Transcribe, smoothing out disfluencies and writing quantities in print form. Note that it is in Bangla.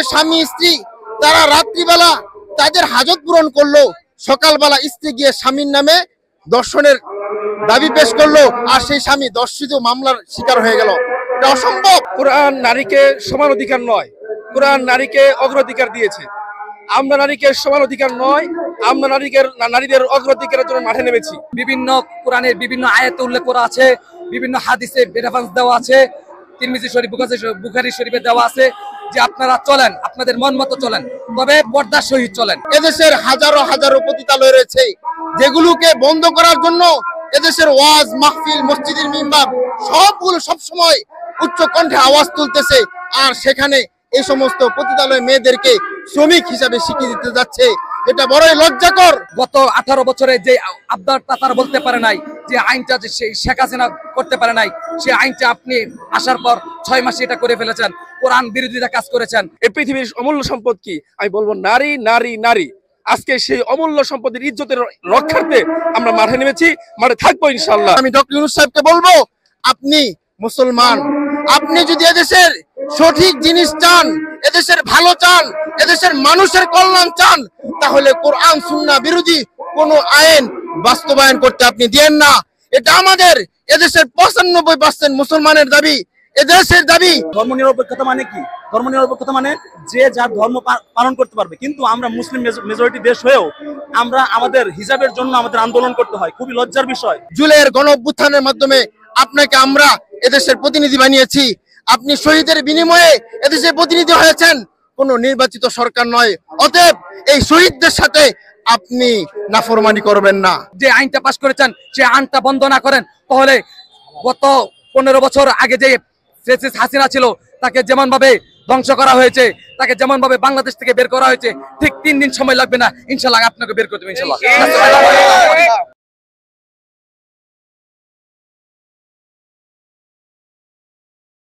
স্বামী স্ত্রী তারা রাত্রিবেলা তাদের হাজত পূরণ করলো, সকালবেলা স্ত্রী গিয়ে স্বামীর নামে দর্শনের দাবি পেশ করলো, আর সেই স্বামী দর্শিত মামলার শিকার হয়ে গেল। এটা অসম্ভব। কোরআন নারীকে সমান অধিকার নয়, কোরআন নারীকে অগ্রাধিকার দিয়েছে। আমরা নারীকে সমান অধিকার নয়, আমরা নারীদের অগ্রাধিকারের জন্য মাঠে নেমেছি। বিভিন্ন কোরআনের বিভিন্ন আয়াতে উল্লেখ করা আছে, বিভিন্ন হাদিসে রেফারেন্স দেওয়া আছে, তিরমিজি শরীফ, বুখারী শরীফে দেওয়া আছে যে আপনারা চলেন, আপনাদের মন মতো চলেন, তবে পর্দার সহিত চলেন। এদেশের হাজারো হাজারো পতিতালয় রয়েছে, যেগুলোকে বন্ধ করার জন্য এদেশের ওয়াজ মাহফিল, মসজিদের মিম্বার সবগুলো সবসময় উচ্চ কণ্ঠে আওয়াজ তুলতেছে, আর সেখানে এই সমস্ত পতিতালয় মেয়েদেরকে শ্রমিক হিসাবে স্বীকৃতি দিতে যাচ্ছে। এটা বড়ই লজ্জাকর। গত 18 বছরে যে আবদারটা তারা বলতে পারে নাই, যে আইনটা যে শেখ হাসিনা করতে পারে নাই, সেই আইনটা আপনি আসার পর 6 মাসে এটা করে ফেলেছেন। কোরআন বিরোধিতা কাজ করেছেন। এই পৃথিবীর অমূল্য সম্পদ কি? আমি বলবো নারী, নারী, নারী। আজকে সেই অমূল্য সম্পদের ইজ্জতের রক্ষার্থে আমরা মাঠে নেমেছি, মাঠে থাকবো ইনশাআল্লাহ। আমি ডক্টর ইউনূস সাহেবকে বলবো, আপনি মুসলমান, আপনি যদি এদেশের সঠিক জিনিস চান, এদেশের ভালো চান, এদেশের মানুষের কল্যাণ চান, তাহলে কোরআন সুন্নাহ বিরোধী কোনো আইন বাস্তবায়ন করতে আপনি দিয়েন না। এটা আমাদের এদেশের 95% মুসলমানের দাবি, এদেশের দাবি। ধর্মনিরপেক্ষতা মানে কি? ধর্মনিরপেক্ষতা মানে যে যার ধর্ম পালন করতে পারবে, কিন্তু আমরা মুসলিম মেজরিটি দেশ হয়েও আমরা আমাদের হিজাবের জন্য আমাদের আন্দোলন করতে হয়, খুবই লজ্জার বিষয়। জুলাইয়ের গণ অভ্যুত্থানের মাধ্যমে আপনাকে আমরা এদেশের প্রতিনিধি বানিয়েছি, আপনি শহীদের বিনিময়ে এদেশের প্রতিনিধি হয়েছেন, কোনো নির্বাচিত সরকার নয়। অতএব এই শহীদদের সাথে আপনি নাফরমানি করবেন না। যে আইনটা পাশ করেছেন সেই আইনটা বন্ধ না করেন, তাহলে গত 15 বছর আগে যে ফ্যাসিস্ট হাসিনা ছিল, তাকে যেমন ভাবে ধ্বংস করা হয়েছে, তাকে যেমন ভাবে বাংলাদেশ থেকে বের করা হয়েছে, ঠিক 3 দিন সময় লাগবে না, ইনশাআল্লাহ আপনাকে বের করতে হবে ইনশাআল্লাহ।